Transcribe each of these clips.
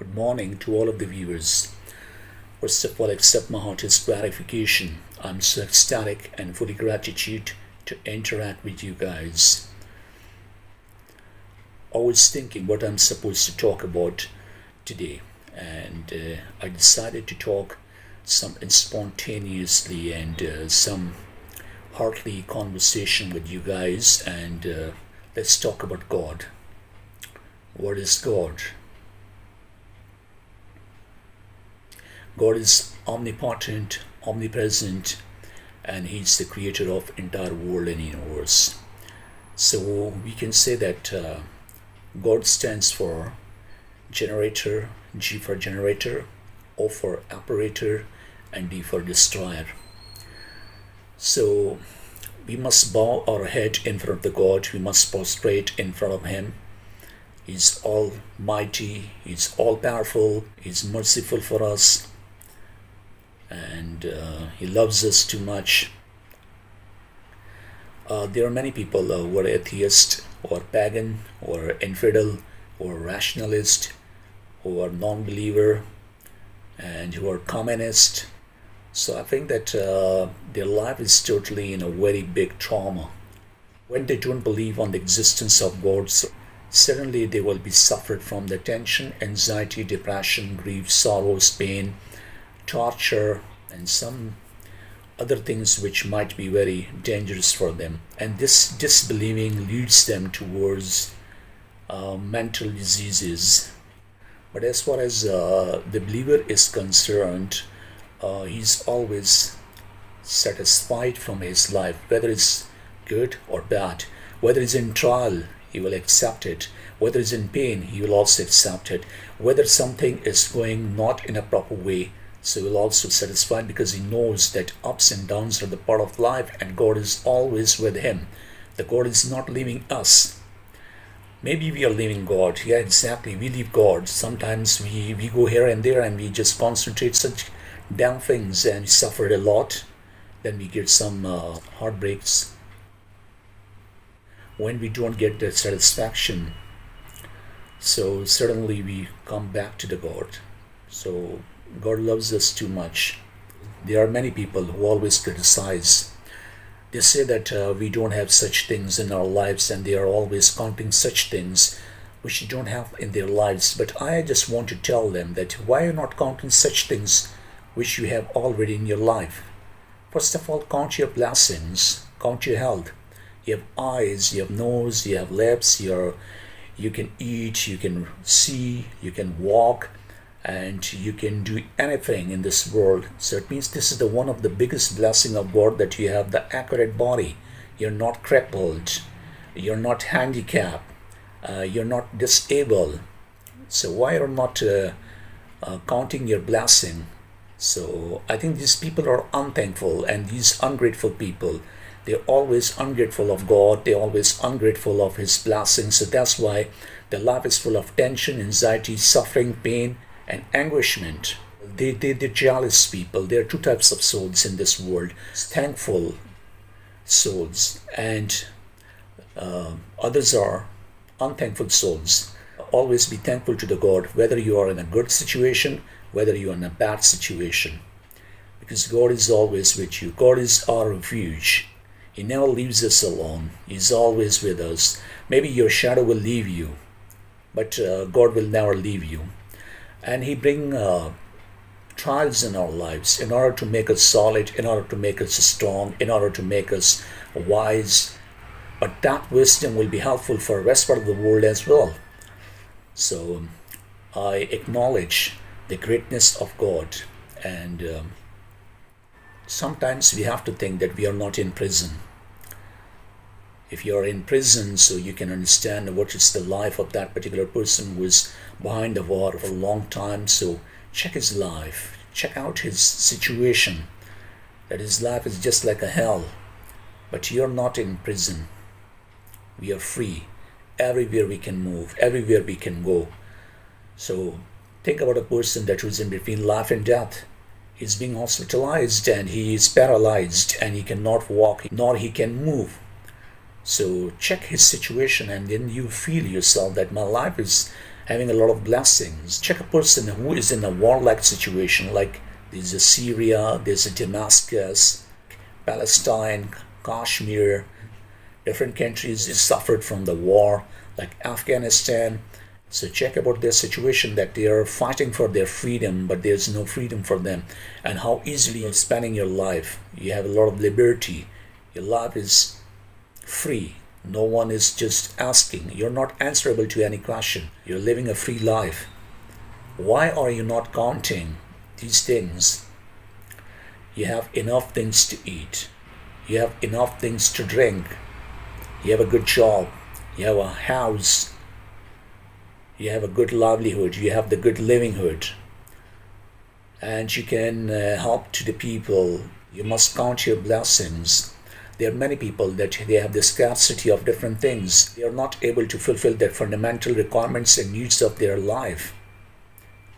Good morning to all of the viewers. First of all, accept my heartiest gratification. I'm so ecstatic and full of gratitude to interact with you guys. I was thinking what I'm supposed to talk about today, and I decided to talk something spontaneously and some heartly conversation with you guys, and let's talk about God. What is God? God is omnipotent, omnipresent, and He's the creator of entire world and universe. So we can say that God stands for generator, G for generator, O for operator, and D for destroyer. So we must bow our head in front of the God. We must prostrate in front of Him. He's almighty, He's all-powerful, He's merciful for us, and He loves us too much. There are many people who are atheist, or pagan, or infidel, or rationalist, who are non-believer, and who are communist. So I think that their life is totally in a very big trauma. When they don't believe on the existence of God, so certainly they will be suffered from the tension, anxiety, depression, grief, sorrows, pain, torture, and some other things which might be very dangerous for them. And this disbelieving leads them towards mental diseases. But as far as the believer is concerned, he's always satisfied from his life, whether it's good or bad. Whether it's in trial, he will accept it. Whether it's in pain, he will also accept it. Whether something is going not in a proper way, so he will also satisfied, because he knows that ups and downs are the part of life, and God is always with him. The God is not leaving us. Maybe we are leaving God. Yeah, exactly. We leave God. Sometimes we go here and there and we just concentrate such damn things and we suffer a lot. Then we get some heartbreaks when we don't get that satisfaction. So certainly we come back to the God. So God loves us too much. There are many people who always criticize. They say that we don't have such things in our lives, and they are always counting such things which you don't have in their lives. But I just want to tell them that why are you not counting such things which you have already in your life? First of all, count your blessings, count your health. You have eyes, you have nose, you have lips, you can eat, you can see, you can walk, and you can do anything in this world. So it means this is the one of the biggest blessing of God, that you have the accurate body. You're not crippled, you're not handicapped, you're not disabled. So why are not counting your blessing? So I think these people are unthankful, and these ungrateful people, they're always ungrateful of God. They're always ungrateful of His blessings. So that's why their life is full of tension, anxiety, suffering, pain, and anguishment. They're jealous people. There are two types of souls in this world: thankful souls, and others are unthankful souls. Always be thankful to the God, whether you are in a good situation, whether you are in a bad situation, because God is always with you. God is our refuge. He never leaves us alone. He's always with us. Maybe your shadow will leave you, but God will never leave you. And He brings trials in our lives in order to make us solid, in order to make us strong, in order to make us wise. But that wisdom will be helpful for the rest part of the world as well. So I acknowledge the greatness of God, and sometimes we have to think that we are not in prison. If you are in prison, so you can understand what is the life of that particular person who is behind the wall for a long time. So check his life, check out his situation, that his life is just like a hell. But you're not in prison. We are free. Everywhere we can move, everywhere we can go. So think about a person that was in between life and death. He's being hospitalized and he is paralyzed and he cannot walk, nor he can move. So check his situation, and then you feel yourself that my life is having a lot of blessings. Check a person who is in a warlike situation, like there's a Syria, there's a Damascus, Palestine, Kashmir, different countries is suffered from the war, like Afghanistan. So check about their situation, that they are fighting for their freedom, but there's no freedom for them, and how easily you're spending your life. You have a lot of liberty. Your life is free. No one is just asking. You're not answerable to any question. You're living a free life. Why are you not counting these things? You have enough things to eat. You have enough things to drink. You have a good job. You have a house. You have a good livelihood. You have the good livelihood. And you can help to the people. You must count your blessings. There are many people that they have the scarcity of different things. They are not able to fulfill their fundamental requirements and needs of their life.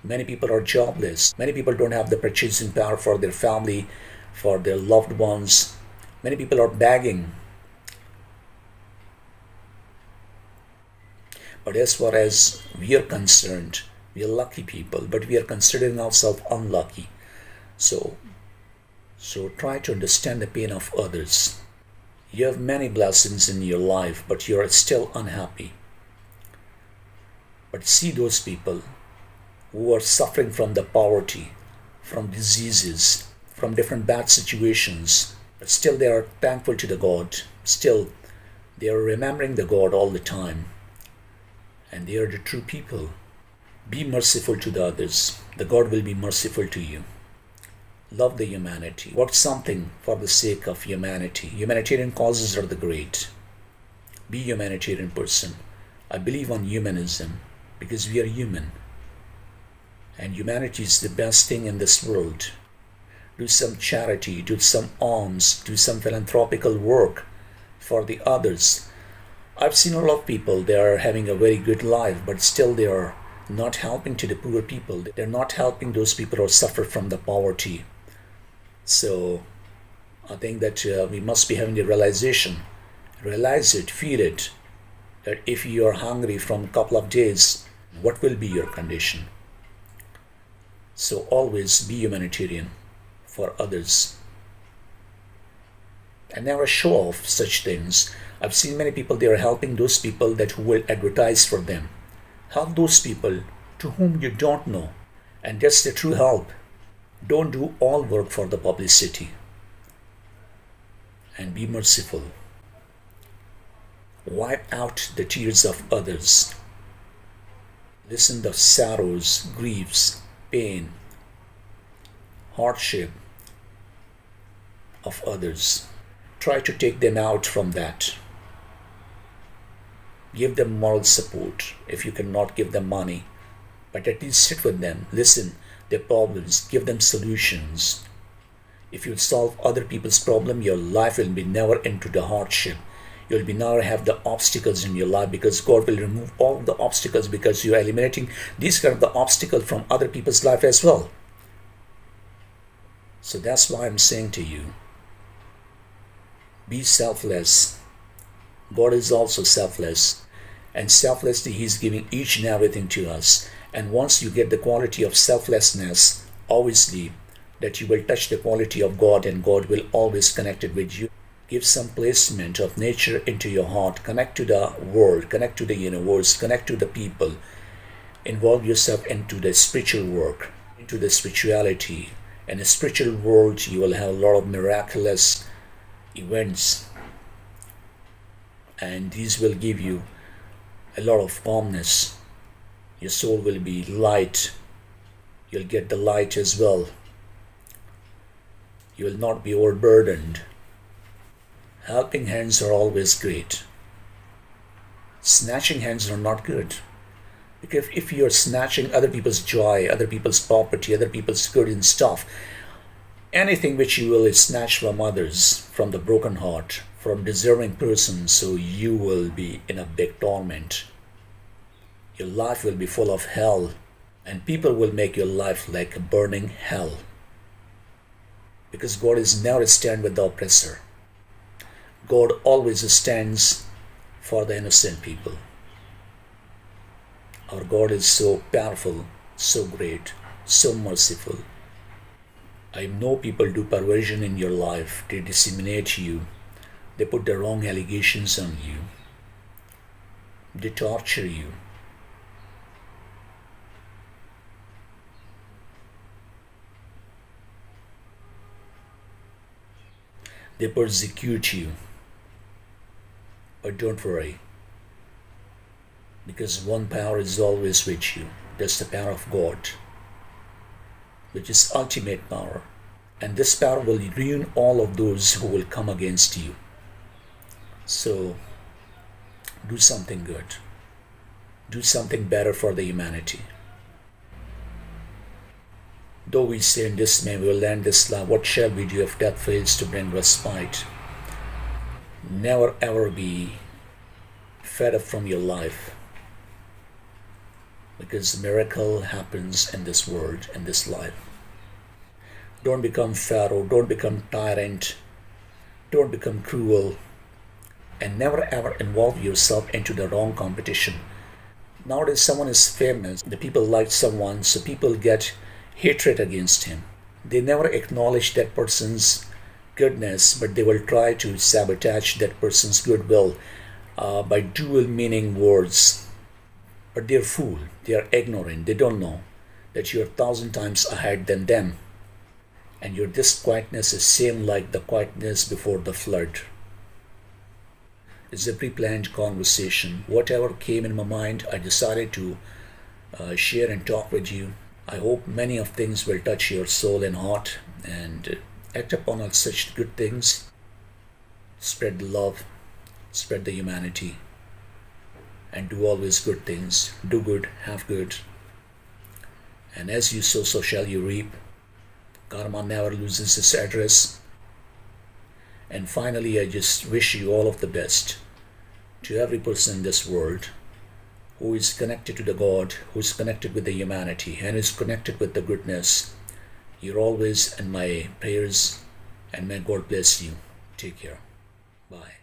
Many people are jobless. Many people don't have the purchasing power for their family, for their loved ones. Many people are begging. But as far as we are concerned, we are lucky people, but we are considering ourselves unlucky. So try to understand the pain of others. You have many blessings in your life, but you are still unhappy. But see those people who are suffering from the poverty, from diseases, from different bad situations, but still they are thankful to the God. Still, they are remembering the God all the time. And they are the true people. Be merciful to the others. The God will be merciful to you. Love the humanity. Work something for the sake of humanity. Humanitarian causes are the great. Be a humanitarian person. I believe on humanism because we are human. And humanity is the best thing in this world. Do some charity, do some alms, do some philanthropical work for the others. I've seen a lot of people, they are having a very good life, but still they are not helping to the poor people. They're not helping those people who suffer from the poverty. So I think that we must be having the realization, realize it, feel it, that if you are hungry from a couple of days, what will be your condition? So always be humanitarian for others. And never show off such things. I've seen many people, they are helping those people that who will advertise for them. Help those people to whom you don't know. And that's the true help. Don't do all work for the publicity. And be merciful. Wipe out the tears of others. Listen to sorrows, griefs, pain, hardship of others. Try to take them out from that. Give them moral support if you cannot give them money. But at least sit with them, listen their problems, give them solutions. If you solve other people's problem, your life will be never into the hardship. You'll be never have the obstacles in your life, because God will remove all the obstacles, because you are eliminating these kind of the obstacles from other people's life as well. So that's why I'm saying to you, be selfless. God is also selfless, and selflessly He is giving each and everything to us. And once you get the quality of selflessness, obviously that you will touch the quality of God, and God will always connect it with you. Give some placement of nature into your heart. Connect to the world, connect to the universe, connect to the people. Involve yourself into the spiritual work, into the spirituality. In the spiritual world, you will have a lot of miraculous events, and these will give you a lot of calmness. Your soul will be light. You'll get the light as well. You will not be overburdened. Helping hands are always great. Snatching hands are not good. Because if you're snatching other people's joy, other people's property, other people's good and stuff, anything which you will snatch from others, from the broken heart, from deserving persons, so you will be in a big torment. Your life will be full of hell, and people will make your life like a burning hell. Because God is never stand with the oppressor. God always stands for the innocent people. Our God is so powerful, so great, so merciful. I know people do perversion in your life. They disseminate you. They put the wrong allegations on you. They torture you. They persecute you. But don't worry, because one power is always with you. That's the power of God, which is ultimate power. And this power will ruin all of those who will come against you. So, do something good. Do something better for the humanity. Though we say in dismay we will end this life, what shall we do if death fails to bring respite? Never ever be fed up from your life, because miracle happens in this world, in this life. Don't become Pharaoh, don't become tyrant, don't become cruel, and never ever involve yourself into the wrong competition. Nowadays someone is famous, the people like someone, so people get hatred against him. They never acknowledge that person's goodness, but they will try to sabotage that person's goodwill by dual meaning words. But they're fool, they are ignorant, they don't know that you're 1,000 times ahead than them. And your this quietness is same like the quietness before the flood. It's a pre-planned conversation. Whatever came in my mind, I decided to share and talk with you. I hope many of things will touch your soul and heart, and act upon all such good things. Spread the love, spread the humanity, and do always good things. Do good, have good. And as you sow, so shall you reap. Karma never loses its address. And finally, I just wish you all of the best to every person in this world who is connected to the God, who is connected with the humanity, and is connected with the goodness. You're always in my prayers, and may God bless you. Take care. Bye.